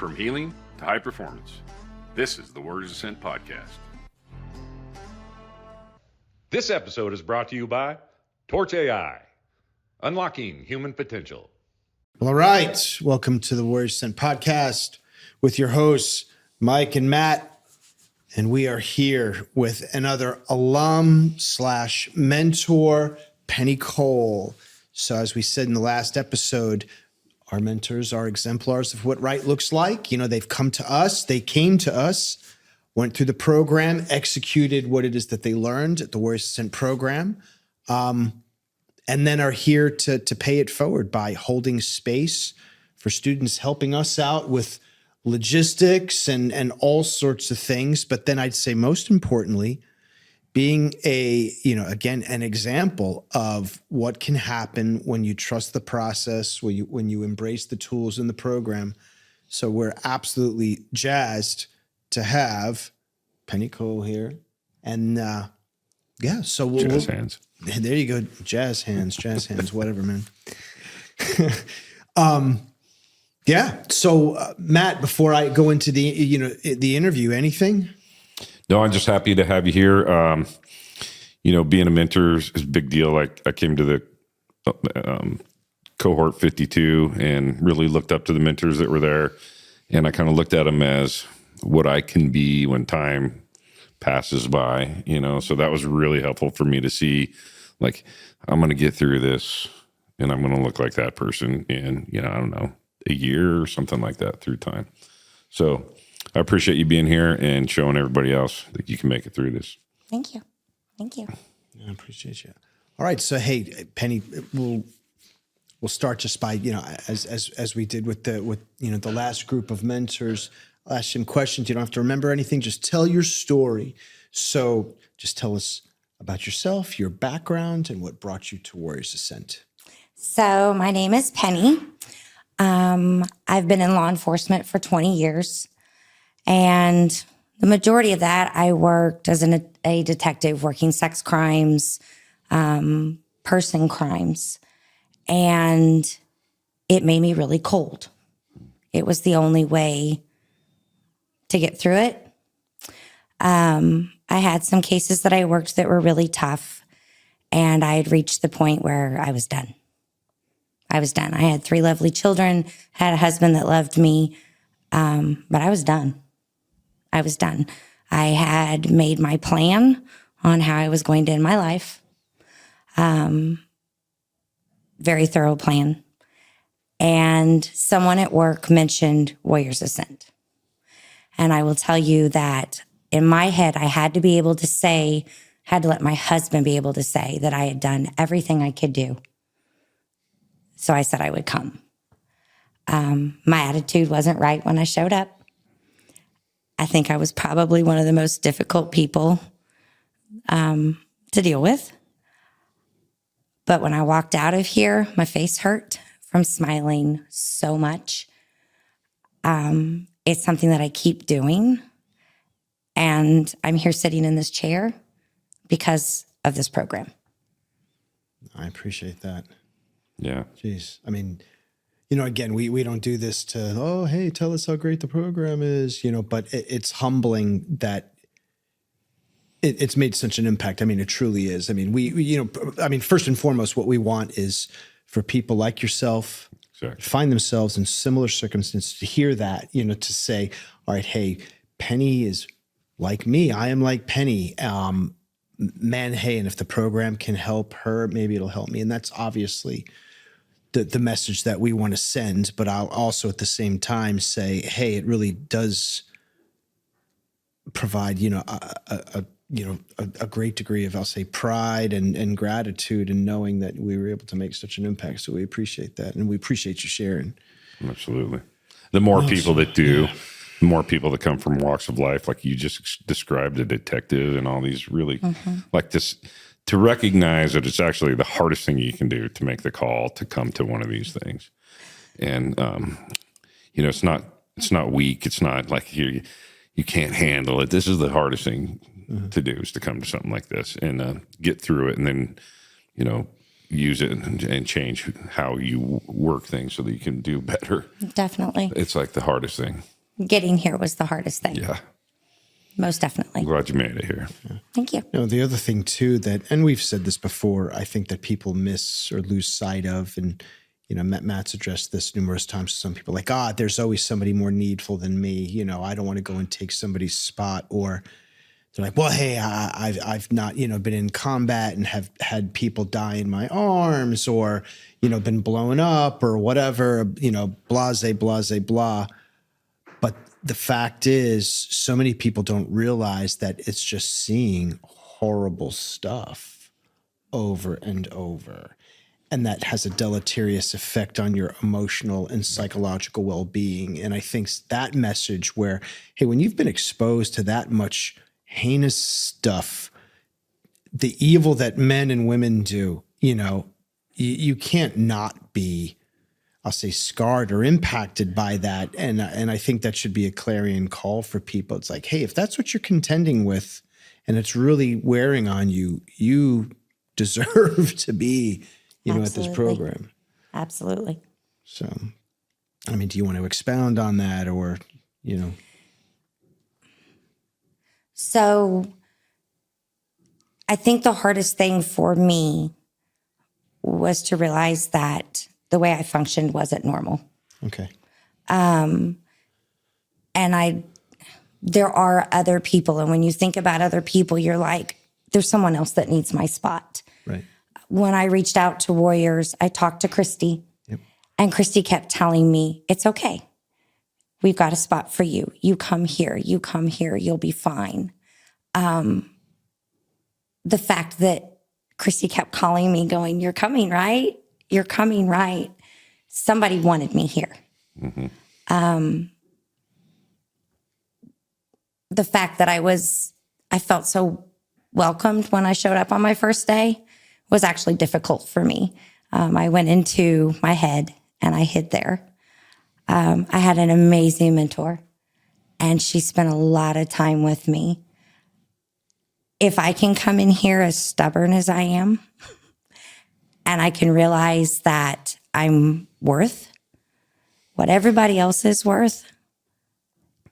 From healing to high performance, this is the Warriors Ascent podcast. This episode is brought to you by Torch AI, unlocking human potential. All right. Welcome to the Warriors Ascent podcast with your hosts, Mike and Matt. And we are here with another alum / mentor, Penny Cole. So as we said in the last episode, our mentors are exemplars of what right looks like. You know, they've come to us, they came to us, went through the program, executed what it is that they learned at the Warriors Ascent program, and then are here to pay it forward by holding space for students, helping us out with logistics and all sorts of things. But then I'd say most importantly, being an example of what can happen when you trust the process, when you embrace the tools in the program. So we're absolutely jazzed to have Penny Cole here. And so Jazz hands. There you go. Jazz hands, whatever, man. So Matt, before I go into the interview, anything? No, I'm just happy to have you here. Being a mentor is a big deal. Like I came to the cohort 52 and really looked up to the mentors that were there. And I kind of looked at them as what I can be when time passes by, so that was really helpful for me to see, like, I'm going to get through this and I'm going to look like that person in, I don't know, a year or something like that through time. So I appreciate you being here and showing everybody else that you can make it through this. Thank you. I appreciate you. All right. So, hey, Penny, we'll start just by, as we did with the last group of mentors. I'll ask some questions. You don't have to remember anything. Just tell your story. So just tell us about yourself, your background, and what brought you to Warriors Ascent. So my name is Penny. I've been in law enforcement for 20 years. And the majority of that, I worked as a detective working sex crimes, person crimes. And it made me really cold. It was the only way to get through it. I had some cases that I worked that were really tough. And I had reached the point where I was done. I had 3 lovely children, had a husband that loved me, but I was done. I had made my plan on how I was going to end my life. Very thorough plan. And someone at work mentioned Warriors Ascent. And I will tell you that in my head, I had to let my husband be able to say that I had done everything I could do. So I said I would come. My attitude wasn't right when I showed up. I think I was probably one of the most difficult people to deal with. But when I walked out of here, my face hurt from smiling so much. It's something that I keep doing. And I'm here sitting in this chair because of this program. I appreciate that. Yeah. Jeez. I mean, again, we don't do this to, hey, tell us how great the program is, but it's humbling that it's made such an impact. I mean, it truly is. I mean, first and foremost, what we want is for people like yourself to find themselves in similar circumstances, to hear that, to say, all right, hey, Penny is like me. I am like Penny. Man, hey, and if the program can help her, maybe it'll help me. And that's obviously the message that we want to send. But I'll also at the same time say, hey, it really does provide, a great degree of, I'll say, pride and gratitude in knowing that we were able to make such an impact. So we appreciate that. And we appreciate you sharing. Absolutely. The more people that do, the more people that come from walks of life, like you just described, a detective and all these really like this, to recognize that it's actually the hardest thing you can do to make the call to come to one of these things. And, it's not weak. It's not like you can't handle it. This is the hardest thing to do, is to come to something like this and get through it, and then, use it and change how you work things so that you can do better. Definitely. It's like the hardest thing. Getting here was the hardest thing. Yeah. Most definitely. I'm glad you made it here. Thank you. The other thing too and we've said this before, I think that people miss or lose sight of, and Matt's addressed this numerous times to some people, like, there's always somebody more needful than me. I don't want to go and take somebody's spot. Or they're like, well, hey, I've not, been in combat and have had people die in my arms, or, been blown up or whatever, blase, blah. But the fact is, so many people don't realize that it's just seeing horrible stuff over and over. And that has a deleterious effect on your emotional and psychological well-being. And I think that message where, hey, when you've been exposed to that much heinous stuff, the evil that men and women do, you can't not be, I'll say, scarred or impacted by that. And I think that should be a clarion call for people. It's like, hey, if that's what you're contending with and it's really wearing on you, you deserve to be, at this program. Absolutely. So, do you want to expound on that, or, So I think the hardest thing for me was to realize that the way I functioned wasn't normal. Okay. And there are other people. And when you think about other people, you're like, there's someone else that needs my spot. Right. When I reached out to Warriors, I talked to Christy, and Christy kept telling me, it's okay. We've got a spot for you. You come here, you'll be fine. The fact that Christy kept calling me going, you're coming, right? You're coming, right? Somebody wanted me here. Mm-hmm. The fact that I felt so welcomed when I showed up on my first day was actually difficult for me. I went into my head and I hid there. I had an amazing mentor, and she spent a lot of time with me. If I can come in here as stubborn as I am, and I can realize that I'm worth what everybody else is worth,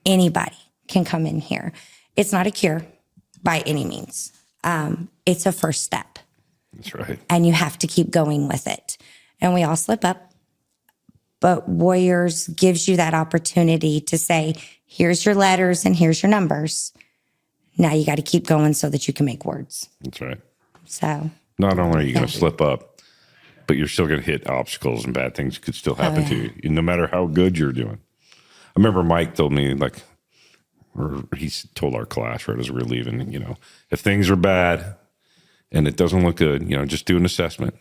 anybody can come in here. It's not a cure by any means. It's a first step. That's right. And you have to keep going with it. And we all slip up. But Warriors gives you that opportunity to say, here's your letters and here's your numbers. Now you got to keep going so that you can make words. That's right. So not only are you going to slip up, but you're still going to hit obstacles, and bad things could still happen to you, no matter how good you're doing. I remember Mike told me, or he told our class right as we were leaving, if things are bad and it doesn't look good, just do an assessment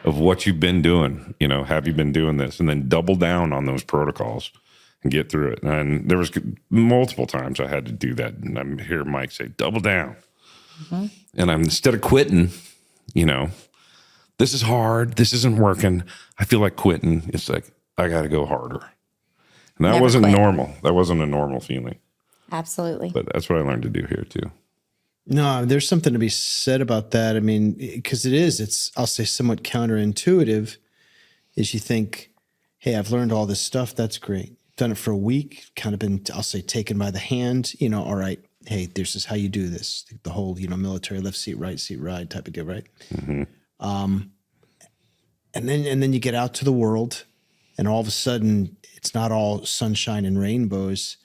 of what you've been doing. Have you been doing this? And then double down on those protocols and get through it. And there was multiple times I had to do that. And I'm hear Mike say, double down. Mm-hmm. And instead of quitting, this is hard. This isn't working. I feel like quitting. It's like, I got to go harder. And that Never wasn't quit. normal. That wasn't a normal feeling. absolutely. But that's what I learned to do here too. No, there's something to be said about that. Because it's, I'll say, somewhat counterintuitive, is you think, hey, I've learned all this stuff. That's great. Done it for a week, kind of been, I'll say, taken by the hand, all right, hey, this is how you do this. The whole, military left seat, right seat, ride type of deal, right? Mm-hmm. And then you get out to the world, and all of a sudden it's not all sunshine and rainbows.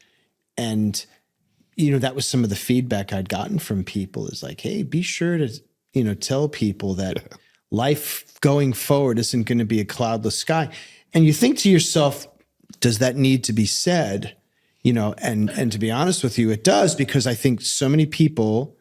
And, that was some of the feedback I'd gotten from people, is like, hey, be sure to, tell people that life going forward isn't going to be a cloudless sky. And you think to yourself, does that need to be said? And to be honest with you, it does, because I think so many people,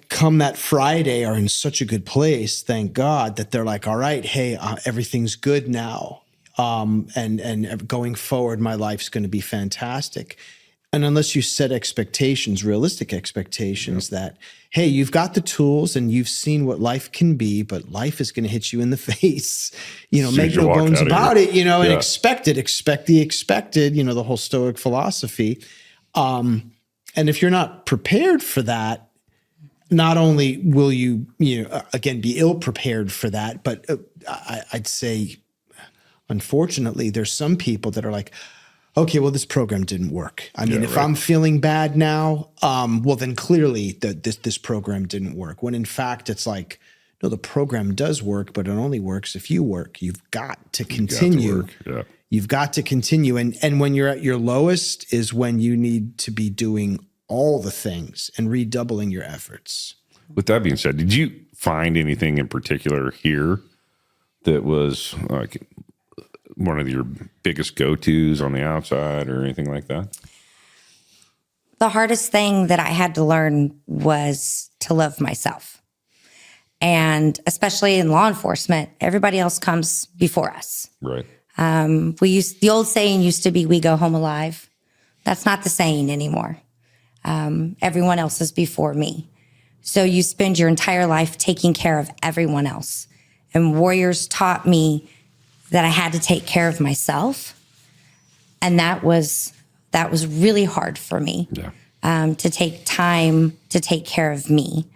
come that Friday are in such a good place, thank God, that they're like, all right, hey, everything's good now. And going forward, my life's going to be fantastic. And unless you set expectations, realistic expectations, that, hey, you've got the tools and you've seen what life can be, but life is going to hit you in the face, make no bones about it, and expect the expected, the whole Stoic philosophy. And if you're not prepared for that, not only will you, again, be ill prepared for that, but I'd say, unfortunately, there's some people that are like, okay, well, this program didn't work. I mean, Yeah, if right. I'm feeling bad now, well, then clearly this program didn't work. When in fact, it's like, no, the program does work, but it only works if you work. You've got to continue. Got to work. You've got to continue. And when you're at your lowest is when you need to be doing all the things and redoubling your efforts. With that being said, did you find anything in particular here that was like one of your biggest go-tos on the outside or anything like that? The hardest thing that I had to learn was to love myself. And especially in law enforcement, everybody else comes before us. Right. The old saying used to be, we go home alive. That's not the saying anymore. Everyone else is before me. So you spend your entire life taking care of everyone else. And Warriors taught me that I had to take care of myself. And that was really hard for me, to take time to take care of me.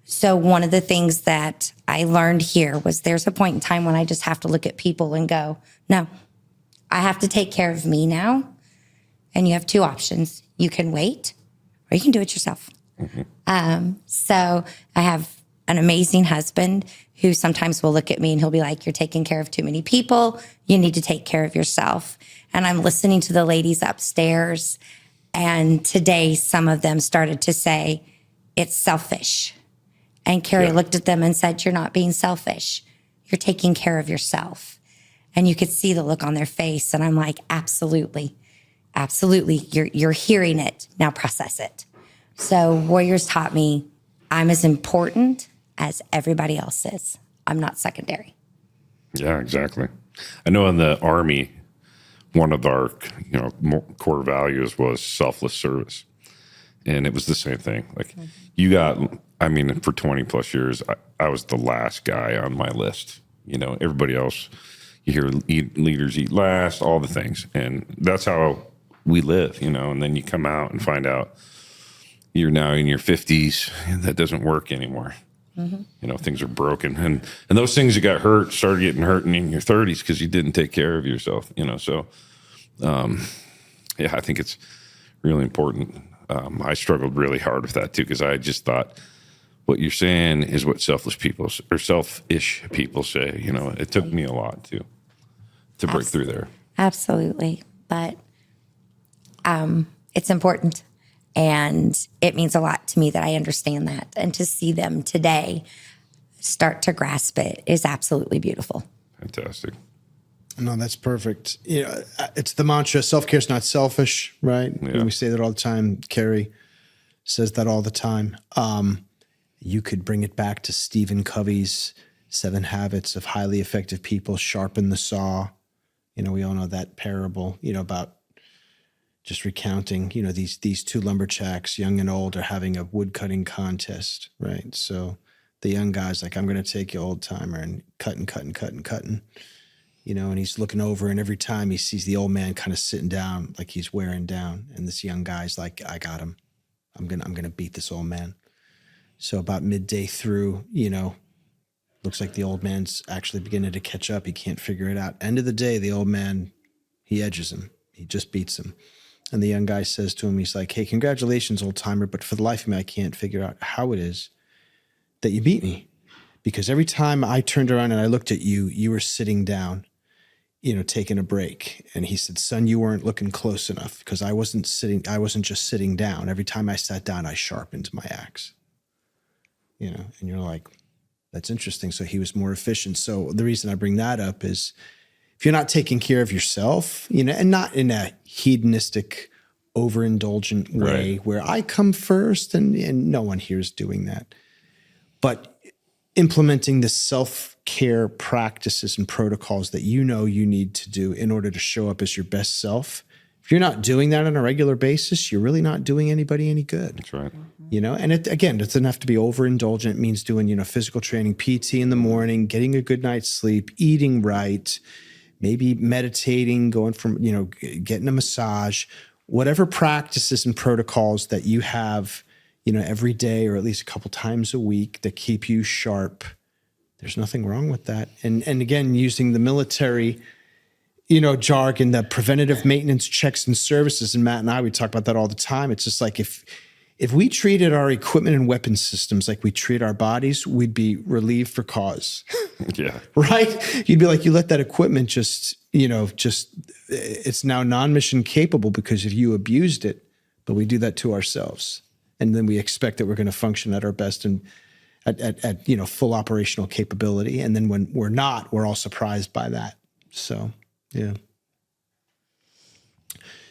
So one of the things that I learned here was there's a point in time when I just have to look at people and go, no, I have to take care of me now. And you have two options. You can wait or you can do it yourself. So I have an amazing husband who sometimes will look at me and he'll be like, you're taking care of too many people. You need to take care of yourself. And I'm listening to the ladies upstairs. And today, some of them started to say, it's selfish. And Carrie looked at them and said, you're not being selfish. You're taking care of yourself. And you could see the look on their face. And I'm like, absolutely. Absolutely. You're hearing it. Now process it. So Warriors taught me I'm as important as everybody else is. I'm not secondary. Yeah, exactly. I know in the Army, one of our core values was selfless service. And it was the same thing. Like you got, I mean, for 20 plus years, I was the last guy on my list. You know, everybody else, you hear leaders eat last, all the things. And that's how we live, you know, and then you come out and find out you're now in your 50s and that doesn't work anymore. You know, things are broken. And those things that got hurt started getting hurt in your 30s because you didn't take care of yourself, you know. So, I think it's really important. I struggled really hard with that too because I just thought what you're saying is what selfish people or selfish people say. You know, it took me a lot to break through there. Absolutely. But it's important. And it means a lot to me that I understand that. And to see them today start to grasp it is absolutely beautiful. Fantastic. No, that's perfect. You know, it's the mantra, self-care is not selfish, right? Yeah. We say that all the time. Carrie says that all the time. You could bring it back to Stephen Covey's 7 Habits of Highly Effective People, sharpen the saw. You know, we all know that parable, you know, about just recounting, you know, these two lumberjacks, young and old, are having a wood cutting contest, right? So the young guy's like, I'm going to take you old timer and cutting, you know, and he's looking over, and every time he sees the old man kind of sitting down, like he's wearing down, and this young guy's like, I got him. I'm gonna beat this old man. So about midday through, you know, looks like the old man's actually beginning to catch up. He can't figure it out. End of the day, the old man, he edges him. He just beats him. And the young guy says to him, he's like, hey, congratulations, old timer, but for the life of me, I can't figure out how it is that you beat me. Because every time I turned around and I looked at you, you were sitting down, you know, taking a break. And he said, son, you weren't looking close enough because I wasn't just sitting down. Every time I sat down, I sharpened my axe. You know, and you're like, that's interesting. So he was more efficient. So the reason I bring that up is if you're not taking care of yourself, you know, and not in a hedonistic, overindulgent way where I come first and no one here is doing that, but implementing the self-care practices and protocols that you know you need to do in order to show up as your best self. If you're not doing that on a regular basis, you're really not doing anybody any good. That's right. You know, and it doesn't have to be overindulgent. It means doing, you know, physical training, PT in the morning, getting a good night's sleep, eating right, maybe meditating, going from, you know, getting a massage, whatever practices and protocols that you have, you know, every day or at least a couple times a week that keep you sharp. There's nothing wrong with that. And again, using the military jargon, the preventative maintenance checks and services. And Matt and I, we talk about that all the time. It's just like if we treated our equipment and weapon systems like we treat our bodies, we'd be relieved for cause. Yeah. Right? You'd be like, you let that equipment just it's now non-mission capable because if you abused it, but we do that to ourselves. And then we expect that we're going to function at our best and at full operational capability. And then when we're not, we're all surprised by that. So, yeah.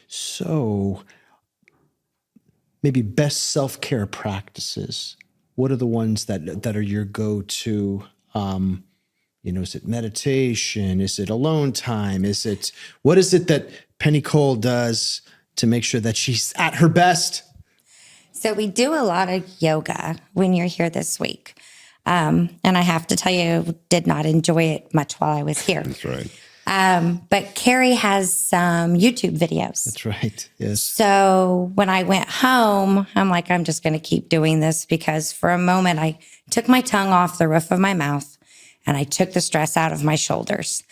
So maybe best self-care practices. What are the ones that are your go-to? Is it meditation? Is it alone time? What is it that Penny Cole does to make sure that she's at her best? So we do a lot of yoga when you're here this week. And I have to tell you, did not enjoy it much while I was here. That's right. But Carrie has some YouTube videos. That's right. Yes. So when I went home, I'm like, I'm just going to keep doing this because for a moment I took my tongue off the roof of my mouth and I took the stress out of my shoulders.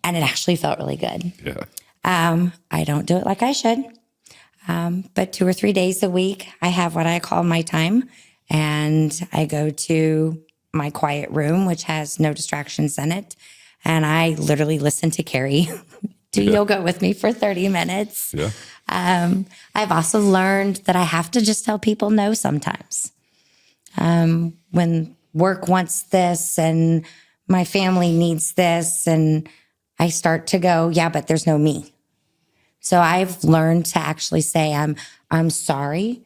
And it actually felt really good. Yeah. I don't do it like I should. But 2 or 3 days a week, I have what I call my time. And I go to my quiet room, which has no distractions in it. And I literally listen to Carrie do yoga with me for 30 minutes. Yeah. I've also learned that I have to just tell people no sometimes. When work wants this and my family needs this, and I start to go, yeah, but there's no me. So I've learned to actually say, I'm sorry,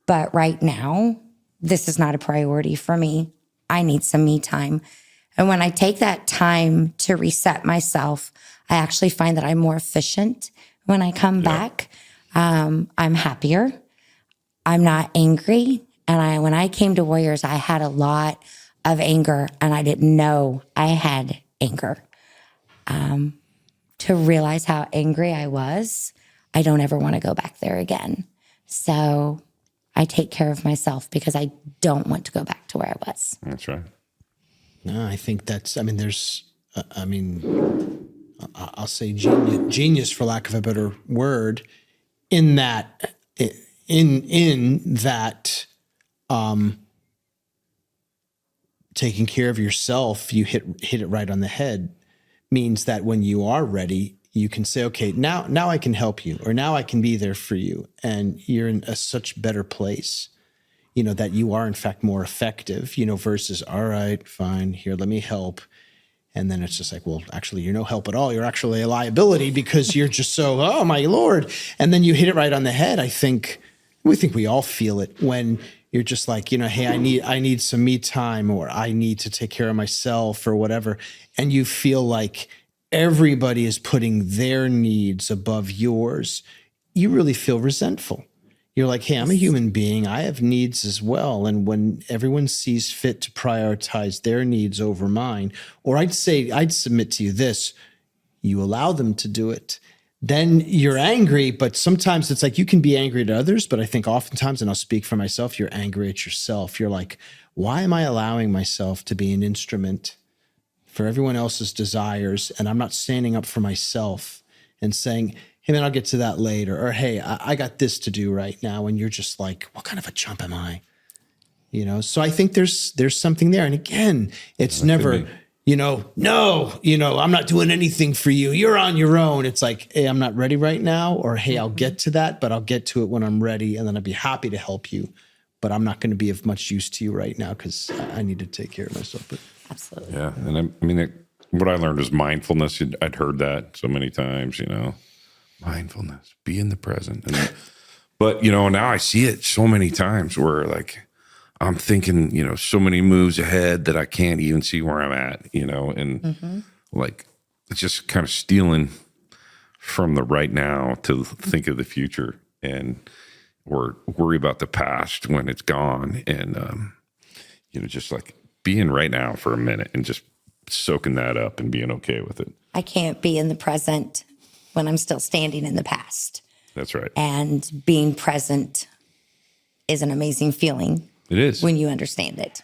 but right now, this is not a priority for me. I need some me time. And when I take that time to reset myself, I actually find that I'm more efficient when I come back. I'm happier. I'm not angry. And when I came to Warriors, I had a lot of anger and I didn't know I had anger. To realize how angry I was, I don't ever want to go back there again. So I take care of myself because I don't want to go back to where I was. That's right. No, I think I'll say genius for lack of a better word, in that taking care of yourself, you hit it right on the head, means that when you are ready, you can say, okay, now I can help you, or now I can be there for you. And you're in such better place, that you are in fact more effective, versus, all right, fine, here, let me help. And then it's just like, well, actually, you're no help at all. You're actually a liability because you're just so, oh my Lord. And then you hit it right on the head. We think we all feel it when you're just like, hey, I need some me time, or I need to take care of myself or whatever. And you feel like everybody is putting their needs above yours. You really feel resentful. You're like, hey, I'm a human being. I have needs as well. And when everyone sees fit to prioritize their needs over mine, or I'd submit to you this, you allow them to do it, then you're angry. But sometimes it's like you can be angry at others, but I think oftentimes, and I'll speak for myself, you're angry at yourself. You're like, why am I allowing myself to be an instrument for everyone else's desires? And I'm not standing up for myself and saying, hey man, I'll get to that later. Or, hey, I got this to do right now. And you're just like, what kind of a chump am I? So I think there's something there. And again, it's never, no, I'm not doing anything for you. You're on your own. It's like, hey, I'm not ready right now. Or, hey, I'll get to that, but I'll get to it when I'm ready. And then I'd be happy to help you. But I'm not going to be of much use to you right now because I need to take care of myself. But Absolutely. Yeah. And what I learned is mindfulness. I'd heard that so many times, mindfulness, be in the present. But now I see it so many times where like I'm thinking, so many moves ahead that I can't even see where I'm at, and like it's just kind of stealing from the right now to think of the future or worry about the past when it's gone. And, just like being right now for a minute and just soaking that up and being okay with it. I can't be in the present when I'm still standing in the past. That's right. And being present is an amazing feeling. It is. When you understand it.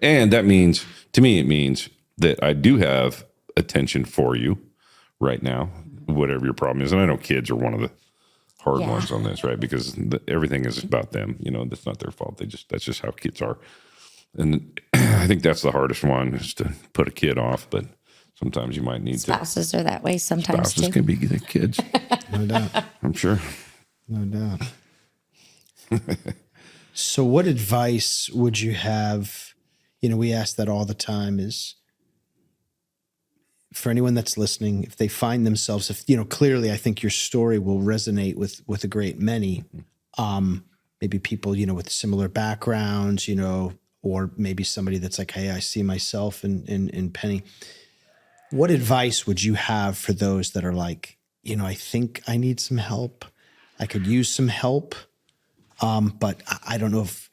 And that means, to me, it means that I do have attention for you right now, whatever your problem is. And I know kids are one of the hard ones on this, right? Because everything is about them. That's not their fault. That's just how kids are. And I think that's the hardest one, is to put a kid off. But sometimes you might need Spouses are that way sometimes spouses too. can be the kids. No doubt. I'm sure. No doubt. So what advice would you have? We ask that all the time, is for anyone that's listening, if they find themselves, clearly I think your story will resonate with a great many, maybe people, with similar backgrounds, or maybe somebody that's like, hey, I see myself in Penny. What advice would you have for those that are like, I think I need some help. I could use some help. But I don't know if,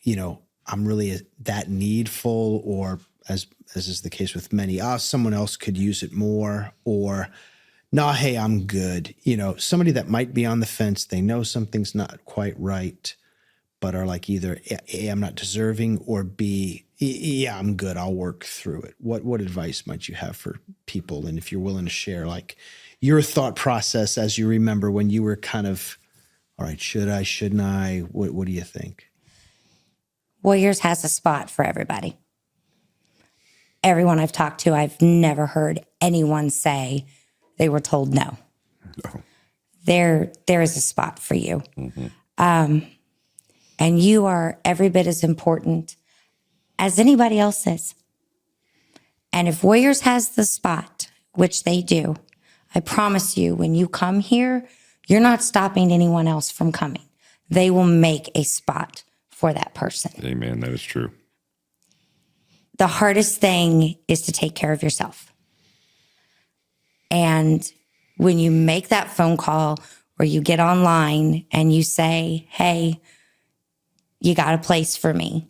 I'm really that needful, or as is the case with many, someone else could use it more, or nah, hey, I'm good. Somebody that might be on the fence, they know something's not quite right, but are like either A, I'm not deserving, or B, yeah, I'm good, I'll work through it. What advice might you have for people? And if you're willing to share like your thought process as you remember when you were kind of, all right, should I, shouldn't I? What do you think? Warriors has a spot for everybody. Everyone I've talked to, I've never heard anyone say they were told no. No. There is a spot for you. Mm-hmm. And you are every bit as important as anybody else is. And if Warriors has the spot, which they do, I promise you, when you come here, you're not stopping anyone else from coming. They will make a spot for that person. Amen. That is true. The hardest thing is to take care of yourself. And when you make that phone call or you get online and you say, hey, you got a place for me,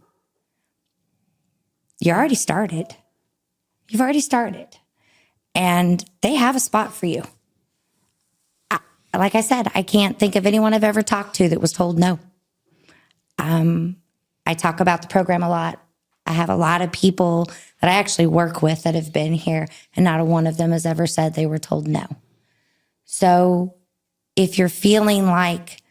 you already started. You've already started. And they have a spot for you. Like I said, I can't think of anyone I've ever talked to that was told no. I talk about the program a lot. I have a lot of people that I actually work with that have been here, and not a one of them has ever said they were told no. So if you're feeling like,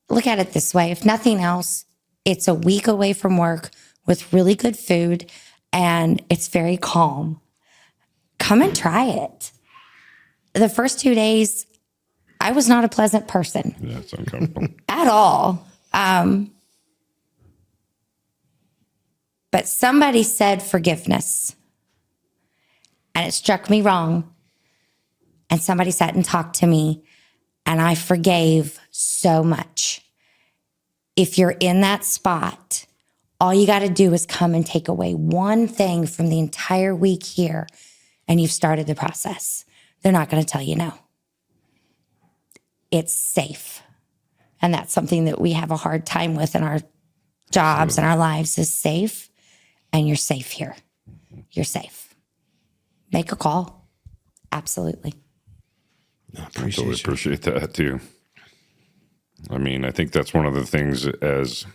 look at it this way, if nothing else, it's a week away from work with really good food and it's very calm. Come and try it. The first 2 days, I was not a pleasant person. Yeah, it's uncomfortable. At all. But somebody said forgiveness, and it struck me wrong. And somebody sat and talked to me, and I forgave so much. If you're in that spot, all you got to do is come and take away one thing from the entire week here, and you've started the process. They're not going to tell you no. It's safe. And that's something that we have a hard time with in our jobs and our lives, is safe. And you're safe here. You're safe. Make a call. Absolutely. No, I totally appreciate that too. I mean, I think that's one of the things as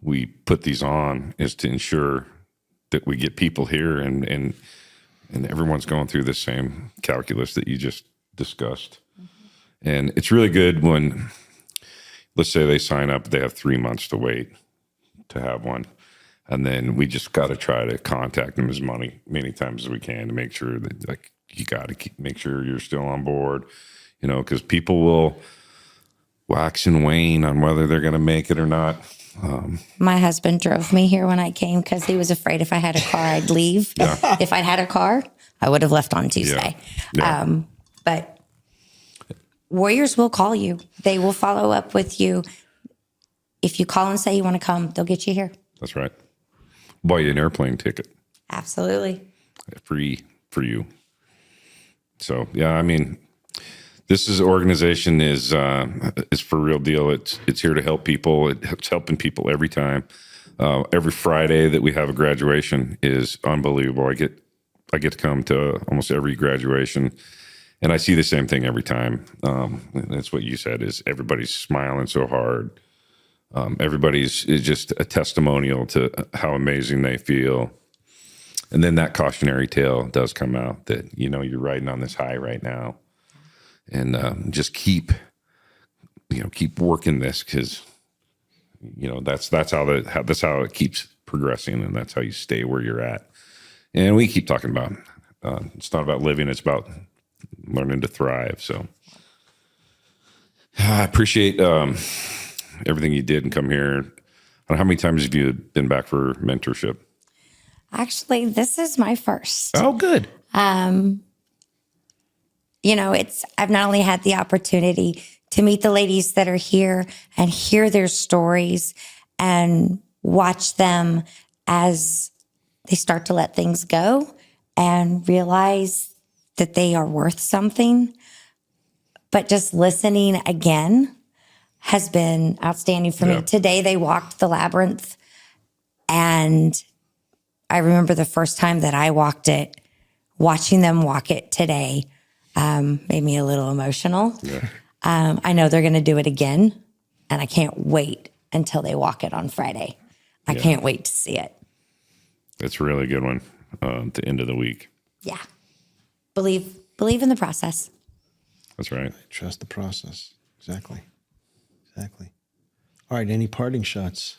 we put these on, is to ensure that we get people here and everyone's going through the same calculus that you just discussed. Mm-hmm. And it's really good when, let's say they sign up, they have 3 months to wait to have one. And then we just got to try to contact them as many times as we can to make sure that, like, you got to make sure you're still on board, because people will wax and wane on whether they're going to make it or not. My husband drove me here when I came because he was afraid if I had a car, I'd leave. Yeah. If I'd had a car, I would have left on Tuesday. Yeah. But Warriors will call you. They will follow up with you. If you call and say you want to come, they'll get you here. That's right. Buy you an airplane ticket. Absolutely. Free for you. So, yeah, I mean, this organization is for real deal. It's here to help people. It's helping people every time. Every Friday that we have a graduation is unbelievable. I get to come to almost every graduation, and I see the same thing every time. That's what you said, is everybody's smiling so hard. Everybody's is just a testimonial to how amazing they feel. And then that cautionary tale does come out that, you're riding on this high right now, and just keep working this, because, that's how it keeps progressing, and that's how you stay where you're at. And we keep talking about, it's not about living, it's about learning to thrive. So I appreciate everything you did and come here. I don't know, how many times have you been back for mentorship? Actually, this is my first. Oh, good. I've not only had the opportunity to meet the ladies that are here and hear their stories and watch them as they start to let things go and realize that they are worth something, but just listening again has been outstanding for me. Today, they walked the labyrinth, and I remember the first time that I walked it, watching them walk it today made me a little emotional. Yeah. I know they're going to do it again, and I can't wait until they walk it on Friday. I can't wait to see it. It's a really good one at the end of the week. Yeah. Believe in the process. That's right. Trust the process. Exactly. All right. Any parting shots?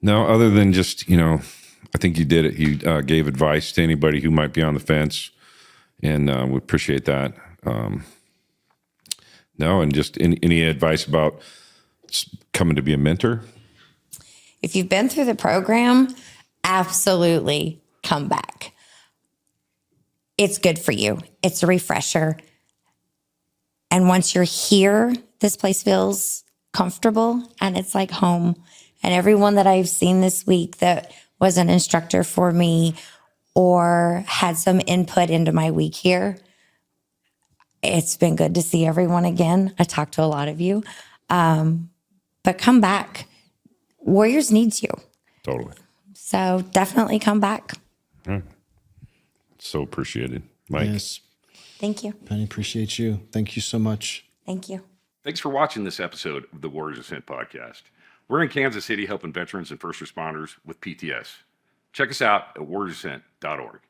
No, other than just, I think you did it. You gave advice to anybody who might be on the fence, and we appreciate that. No, and just any advice about coming to be a mentor? If you've been through the program, absolutely come back. It's good for you. It's a refresher. And once you're here, this place feels comfortable and it's like home. And everyone that I've seen this week that was an instructor for me or had some input into my week here, it's been good to see everyone again. I talked to a lot of you, but come back. Warriors needs you. Totally. So definitely come back. Yeah. So appreciated, Mike. Yes. Thank you. Penny, appreciate you. Thank you so much. Thank you. Thanks for watching this episode of the Warriors Ascent podcast. We're in Kansas City helping veterans and first responders with PTS. Check us out at warriorsascent.org.